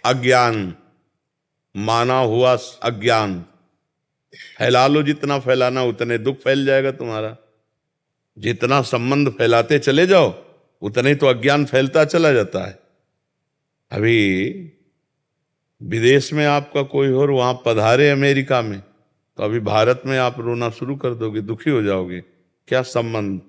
अज्ञान, माना हुआ अज्ञान। फैला लो, जितना फैलाना उतने दुख फैल जाएगा तुम्हारा। जितना संबंध फैलाते चले जाओ उतने तो अज्ञान फैलता चला जाता है। अभी विदेश में आपका कोई और वहां पधारे अमेरिका में, तो अभी भारत में आप रोना शुरू कर दोगे, दुखी हो जाओगे। क्या संबंध?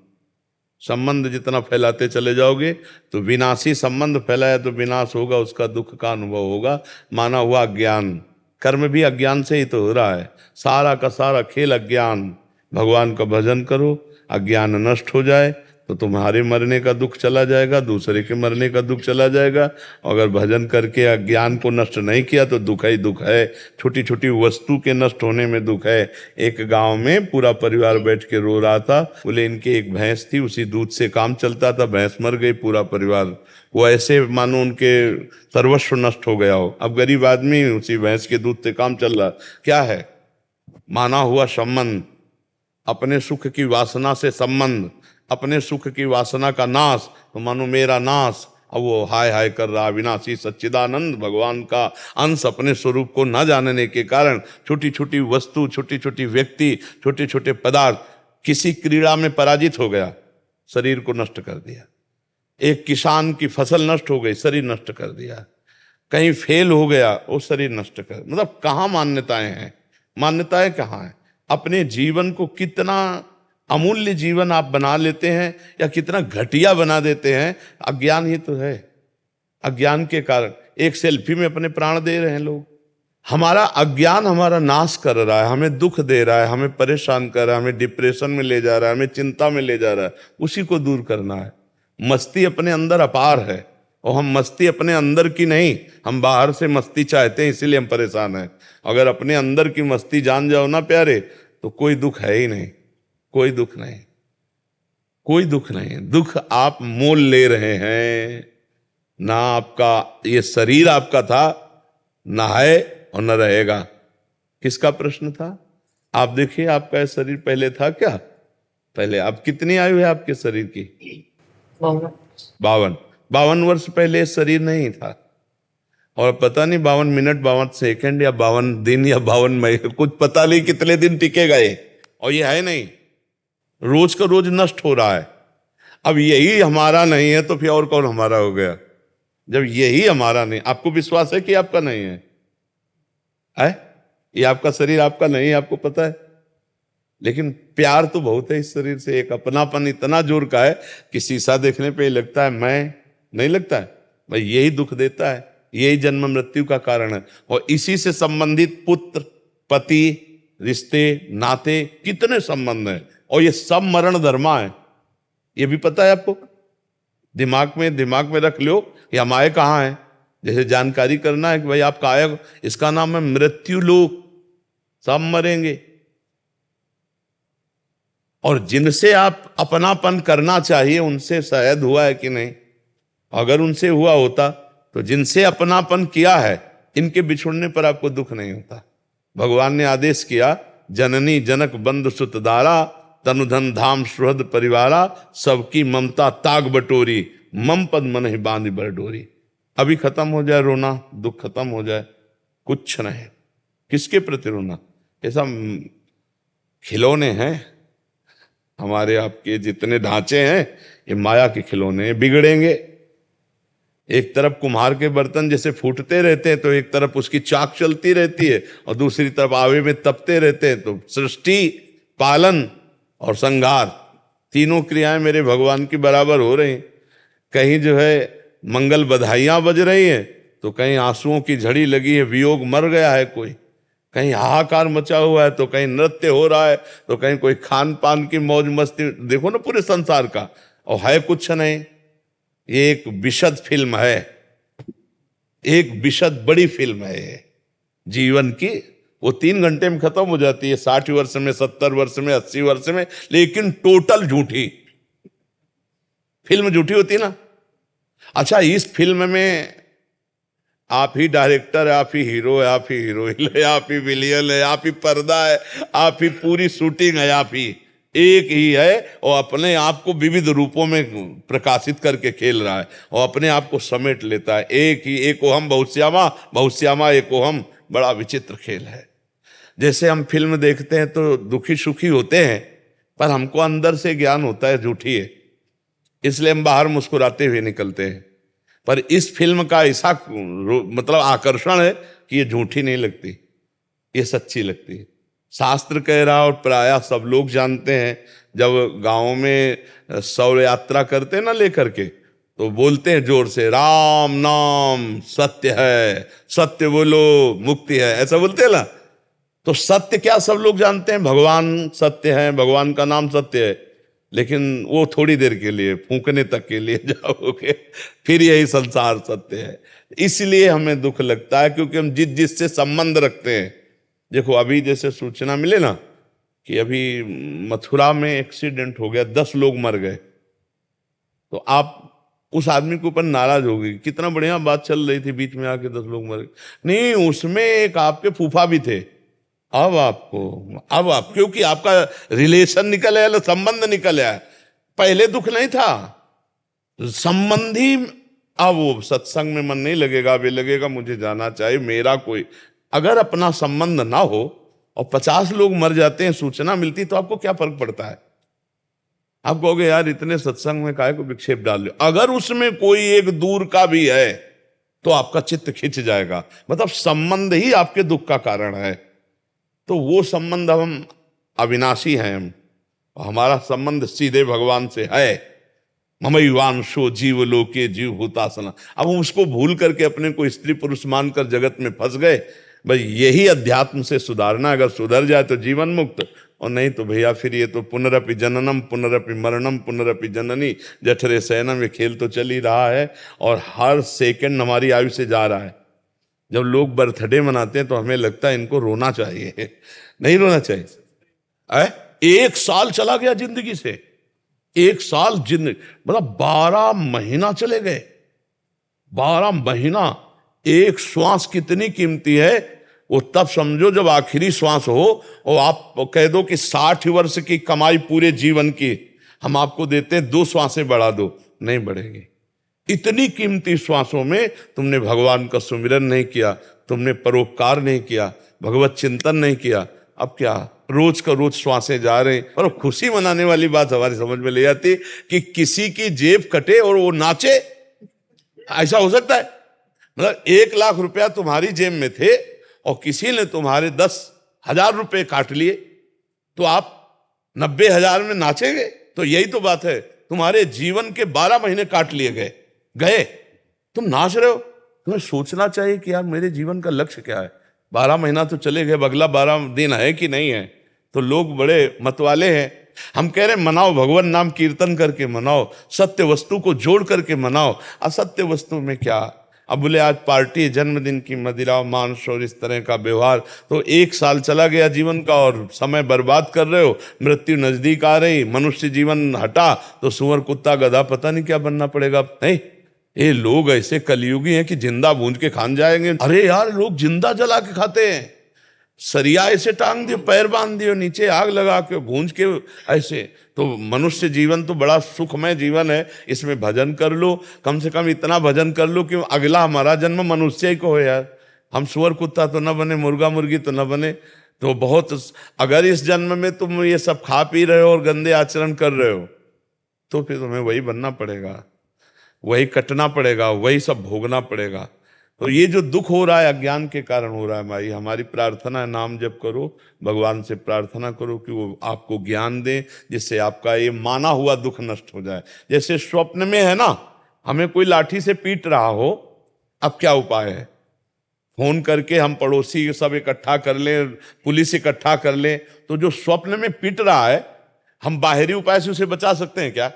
संबंध जितना फैलाते चले जाओगे तो विनाशी संबंध फैलाया तो विनाश होगा, उसका दुख का अनुभव होगा। माना हुआ अज्ञान, कर्म भी अज्ञान से ही तो हो रहा है। सारा का सारा खेल अज्ञान। भगवान का भजन करो, अज्ञान नष्ट हो जाए तो तुम्हारे मरने का दुख चला जाएगा, दूसरे के मरने का दुख चला जाएगा। अगर भजन करके अज्ञान को नष्ट नहीं किया तो दुख ही दुख है। छोटी छोटी वस्तु के नष्ट होने में दुख है। एक गांव में पूरा परिवार बैठ के रो रहा था। बोले इनके एक भैंस थी, उसी दूध से काम चलता था, भैंस मर गई, पूरा परिवार वो ऐसे मानो उनके सर्वस्व नष्ट हो गया हो। अब गरीब आदमी उसी भैंस के दूध से काम चल रहा। क्या है? माना हुआ संबंध, अपने सुख की वासना से संबंध, अपने सुख की वासना का नाश, तो मानो मेरा नाश। अब वो हाय हाय कर रहा। विनाशी सच्चिदानंद भगवान का अंश अपने स्वरूप को न जानने के कारण छोटी छोटी वस्तु, छोटी छोटी व्यक्ति, छोटे छोटे पदार्थ, किसी क्रीड़ा में पराजित हो गया, शरीर को नष्ट कर दिया। एक किसान की फसल नष्ट हो गई, शरीर नष्ट कर दिया। कहीं फेल हो गया, वो शरीर नष्ट कर। मतलब कहाँ मान्यताएं हैं? मान्यताएं कहाँ हैं? अपने जीवन को कितना अमूल्य जीवन आप बना लेते हैं या कितना घटिया बना देते हैं, अज्ञान ही तो है। अज्ञान के कारण एक सेल्फी में अपने प्राण दे रहे हैं लोग। हमारा अज्ञान हमारा नाश कर रहा है, हमें दुख दे रहा है, हमें परेशान कर रहा है, हमें डिप्रेशन में ले जा रहा है, हमें चिंता में ले जा रहा है। उसी को दूर करना है। मस्ती अपने अंदर अपार है, और हम मस्ती अपने अंदर की नहीं, हम बाहर से मस्ती चाहते हैं, इसीलिए हम परेशान हैं। अगर अपने अंदर की मस्ती जान जाओ ना प्यारे, तो कोई दुख है ही नहीं, कोई दुख नहीं, कोई दुख नहीं। दुख आप मोल ले रहे हैं ना। आपका ये शरीर आपका था, ना है और न रहेगा। किसका प्रश्न था? आप देखिए, आपका शरीर पहले था क्या? पहले आप कितनी आयु है आपके शरीर की? 52 वर्ष पहले शरीर नहीं था। और पता नहीं 52 मिनट, 52 सेकंड या 52 दिन या 52 महीने, कुछ पता नहीं कितने दिन टिकेगा ये। और ये है नहीं, रोज का रोज नष्ट हो रहा है। अब यही हमारा नहीं है तो फिर और कौन हमारा हो गया? जब यही हमारा नहीं, आपको विश्वास है कि आपका नहीं है? ये आपका शरीर आपका नहीं है, आपको पता है। लेकिन प्यार तो बहुत है इस शरीर से। एक अपनापन इतना जोर का है कि शीशा देखने पे लगता है मैं, नहीं लगता है भाई। यही दुख देता है, यही जन्म मृत्यु का कारण है। और इसी से संबंधित पुत्र, पति, रिश्ते, नाते, कितने संबंध हैं। और ये सब मरण धर्मा है, ये भी पता है आपको। दिमाग में रख लो, ये हम आए कहाँ हैं। जैसे जानकारी करना है कि भाई आप आए, इसका नाम है मृत्यु लोक। सब मरेंगे। और जिनसे आप अपनापन करना चाहिए उनसे शायद हुआ है कि नहीं? अगर उनसे हुआ होता तो जिनसे अपनापन किया है, इनके बिछुड़ने पर आपको दुख नहीं होता। भगवान ने आदेश किया, जननी जनक बंधु सुत दारा, तनुधन धाम सुहृद परिवारा, सबकी ममता ताग बटोरी, मम पद मन ही बांध बर डोरी। अभी खत्म हो जाए रोना, दुख खत्म हो जाए, कुछ नहीं। किसके प्रति रोना? ऐसा खिलौने हैं हमारे आपके, जितने ढांचे हैं ये माया के खिलौने, बिगड़ेंगे। एक तरफ कुम्हार के बर्तन जैसे फूटते रहते हैं तो एक तरफ उसकी चाक चलती रहती है, और दूसरी तरफ आवे में तपते रहते हैं। तो सृष्टि, पालन और संहार, तीनों क्रियाएं मेरे भगवान की बराबर हो रही। कहीं जो है मंगल बधाइयां बज रही हैं, तो कहीं आंसुओं की झड़ी लगी है, वियोग मर गया है कोई, कहीं हाहाकार मचा हुआ है, तो कहीं नृत्य हो रहा है, तो कहीं कोई खान पान की मौज मस्ती। देखो ना पूरे संसार का, और है कुछ नहीं। ये एक विशद फिल्म है, एक विशद बड़ी फिल्म है जीवन की। वो 3 घंटे में खत्म हो जाती है, 60 वर्ष में, 70 वर्ष में, 80 वर्ष में, लेकिन टोटल झूठी फिल्म। झूठी होती ना। अच्छा, इस फिल्म में आप ही डायरेक्टर है, आप ही हीरो है, आप ही हीरोइन है, आप ही विलियन है, आप ही पर्दा है, आप ही पूरी शूटिंग है, आप ही। एक ही है और अपने आप को विविध रूपों में प्रकाशित करके खेल रहा है और अपने आप को समेट लेता है। एक ही, एको हम बहुश्यामा, बहुश्यामा एको हम। बड़ा विचित्र खेल है। जैसे हम फिल्म देखते हैं तो दुखी सुखी होते हैं, पर हमको अंदर से ज्ञान होता है झूठी है, इसलिए हम बाहर मुस्कुराते हुए निकलते हैं। पर इस फिल्म का ऐसा मतलब आकर्षण है कि ये झूठी नहीं लगती, ये सच्ची लगती है। शास्त्र कह रहा और प्रायः सब लोग जानते हैं, जब गांव में शव यात्रा करते हैं ना लेकर के, तो बोलते हैं जोर से, राम नाम सत्य है, सत्य बोलो मुक्ति है, ऐसा बोलते हैं ना। तो सत्य क्या सब लोग जानते हैं, भगवान सत्य है, भगवान का नाम सत्य है, लेकिन वो थोड़ी देर के लिए, फूंकने तक के लिए जाओगे, फिर यही संसार सत्य है। इसलिए हमें दुख लगता है, क्योंकि हम जिससे संबंध रखते हैं। देखो अभी जैसे सूचना मिले ना कि अभी मथुरा में एक्सीडेंट हो गया, 10 लोग मर गए, तो आप उस आदमी के ऊपर नाराज हो गई, कितना बढ़िया बात चल रही थी, बीच में आके 10 लोग मर गए। नहीं, उसमें एक आपके फूफा भी थे। अब आप क्योंकि आपका रिलेशन निकल आया, संबंध निकल आया, पहले दुख नहीं था, संबंधी। अब वो सत्संग में मन नहीं लगेगा, वे लगेगा मुझे जाना चाहिए, मेरा कोई, अगर अपना संबंध ना हो और 50 लोग मर जाते हैं, सूचना मिलती, तो आपको क्या फर्क पड़ता है? आप कहोगे यार इतने सत्संग में काहे को विक्षेप डाल रहे हो। अगर उसमें कोई एक दूर का भी है तो आपका चित्त खिंच जाएगा, मतलब संबंध ही आपके दुख का कारण है। तो वो संबंध, हम अविनाशी हैं, हमारा संबंध सीधे भगवान से है। ममैवांशो जीव लोके जीव भूतासना। अब हम उसको भूल करके अपने को स्त्री पुरुष मानकर जगत में फंस गए। भाई यही अध्यात्म से सुधारना, अगर सुधर जाए तो जीवन मुक्त, और नहीं तो भैया फिर ये तो पुनरपि जननम पुनरपि मरणम पुनरपि जननी जठरे शयनम, ये खेल तो चल ही रहा है और हर सेकंड हमारी आयु से जा रहा है। जब लोग बर्थडे मनाते हैं तो हमें लगता है इनको रोना चाहिए, नहीं रोना चाहिए। 1 साल चला गया जिंदगी से, 1 साल जिंदगी, मतलब 12 महीना चले गए। 12 महीना, एक श्वास कितनी कीमती है वो तब समझो जब आखिरी श्वास हो और आप कह दो कि 60 वर्ष की कमाई पूरे जीवन की हम आपको देते हैं, 2 श्वासें बढ़ा दो, नहीं बढ़ेगी। इतनी कीमती श्वासों में तुमने भगवान का सुमिरन नहीं किया, तुमने परोपकार नहीं किया, भगवत चिंतन नहीं किया। अब क्या रोज का रोज श्वासें जा रहे हैं। और खुशी मनाने वाली बात हमारी समझ में ले आती कि किसी की जेब कटे और वो नाचे, ऐसा हो सकता है? मतलब 1 लाख रुपया तुम्हारी जेब में थे और किसी ने तुम्हारे 10,000 रुपए काट लिए, तो आप 90,000 में नाचेंगे? तो यही तो बात है, तुम्हारे जीवन के 12 महीने काट लिए गए, तुम नाच रहे हो। तुम्हें सोचना चाहिए कि यार मेरे जीवन का लक्ष्य क्या है। 12 महीना तो चले गए, अगला 12 दिन है कि नहीं है। तो लोग बड़े मतवाले हैं। हम कह रहे मनाओ, भगवान नाम कीर्तन करके मनाओ, सत्य वस्तु को जोड़ करके मनाओ। असत्य वस्तु में क्या? अब बोले आज पार्टी है, जन्मदिन की मदिरा मांस और इस तरह का व्यवहार, तो 1 साल चला गया जीवन का और समय बर्बाद कर रहे हो। मृत्यु नजदीक आ रही, मनुष्य जीवन हटा तो सुअर कुत्ता गधा पता नहीं क्या बनना पड़ेगा। नहीं, ये लोग ऐसे कलयुगी हैं कि जिंदा भूंज के खान जाएंगे। अरे यार लोग जिंदा जला के खाते हैं, सरिया ऐसे टांग दियो, पैर बांध दियो, नीचे आग लगा के भूंज के ऐसे। तो मनुष्य जीवन तो बड़ा सुखमय जीवन है, इसमें भजन कर लो, कम से कम इतना भजन कर लो कि अगला हमारा जन्म मनुष्य ही को हो यार। हम सुअर कुत्ता तो न बने, मुर्गा मुर्गी तो न बने। तो बहुत, अगर इस जन्म में तुम ये सब खा पी रहे हो और गंदे आचरण कर रहे हो तो फिर तुम्हें वही बनना पड़ेगा, वही कटना पड़ेगा, वही सब भोगना पड़ेगा। तो ये जो दुख हो रहा है अज्ञान के कारण हो रहा है। भाई हमारी प्रार्थना है, नाम जप करो, भगवान से प्रार्थना करो कि वो आपको ज्ञान दे, जिससे आपका ये माना हुआ दुख नष्ट हो जाए। जैसे स्वप्न में है ना, हमें कोई लाठी से पीट रहा हो, अब क्या उपाय है? फोन करके हम पड़ोसी सब इकट्ठा कर लें, पुलिस इकट्ठा कर लें। तो जो स्वप्न में पीट रहा है, हम बाहरी उपाय से उसे बचा सकते हैं क्या?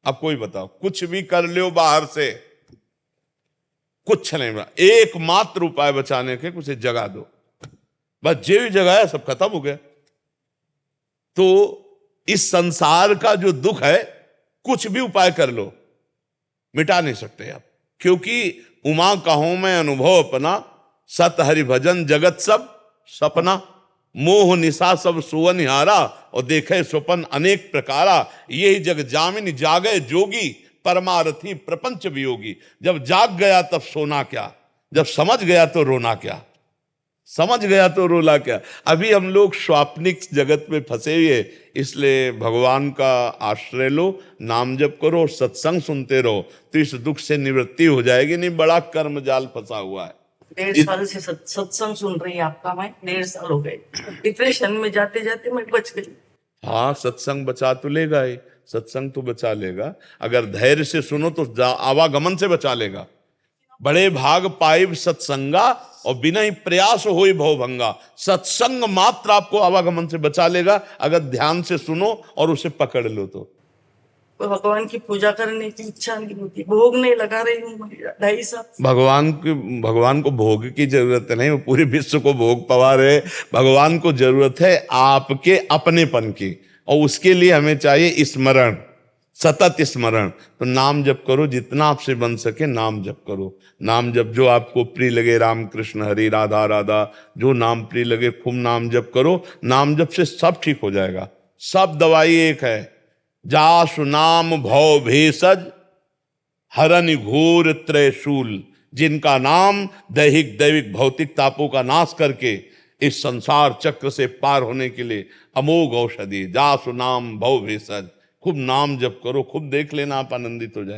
अब कोई बताओ, कुछ भी कर लो बाहर से, कुछ नहीं बना। एकमात्र उपाय बचाने के, उसे जगा दो, बस जे भी जगाया सब खत्म हो गया। तो इस संसार का जो दुख है, कुछ भी उपाय कर लो मिटा नहीं सकते आप, क्योंकि उमा कहूं मैं अनुभव अपना, सत हरि भजन जगत सब सपना। मोह निशा सब सुवनिहारा, और देखे स्वपन अनेक प्रकारा, यही जग जामिन जागे जोगी, परमारथी प्रपंच वियोगी। जब जाग गया तब सोना क्या, जब समझ गया तो रोना क्या, समझ गया तो रोला क्या। अभी हम लोग स्वाप्निक जगत में फंसे हुए, इसलिए भगवान का आश्रय लो, नाम जप करो, सत्संग सुनते रहो, तो इस दुख से निवृत्ति हो जाएगी। नहीं बड़ा कर्म जाल फंसा हुआ है। 1.5 साल से सत्संग सुन रही है आपका, मैं 1.5 साल हो गए, डिप्रेशन में जाते जाते मैं बच गई। हाँ, सत्संग बचा तो लेगा ही, सत्संग तो बचा लेगा। अगर धैर्य से सुनो तो आवागमन से बचा लेगा। बड़े भाग पाइब सत्संगा, और बिना ही प्रयास होई भवभंगा। सत्संग मात्र आपको आवागमन से बचा लेगा, अगर ध्यान से सुनो और उसे पकड़ लो तो। भगवान की पूजा करने की इच्छा नहीं होती, भोग नहीं लगा रही हूँ 2.5 साल। भगवान को भोग की जरूरत नहीं, वो पूरे विश्व को भोग पवा रहे। भगवान को जरूरत है आपके अपनेपन की, और उसके लिए हमें चाहिए स्मरण, सतत स्मरण। तो नाम जप करो, जितना आपसे बन सके नाम जप करो। नाम जप जो आपको प्रिय लगे, राम कृष्ण हरि राधा राधा, जो नाम प्रिय लगे खूब नाम जप करो। नाम जप से सब ठीक हो जाएगा, सब दवाई एक है। जासु नाम भव भेषज, हरन घोर त्रयशूल। जिनका नाम दैहिक दैविक भौतिक तापों का नाश करके इस संसार चक्र से पार होने के लिए अमोघ औषधि। जासु नाम भव भेषज, खूब नाम जप करो, खूब देख लेना आप आनंदित हो जाएंगे।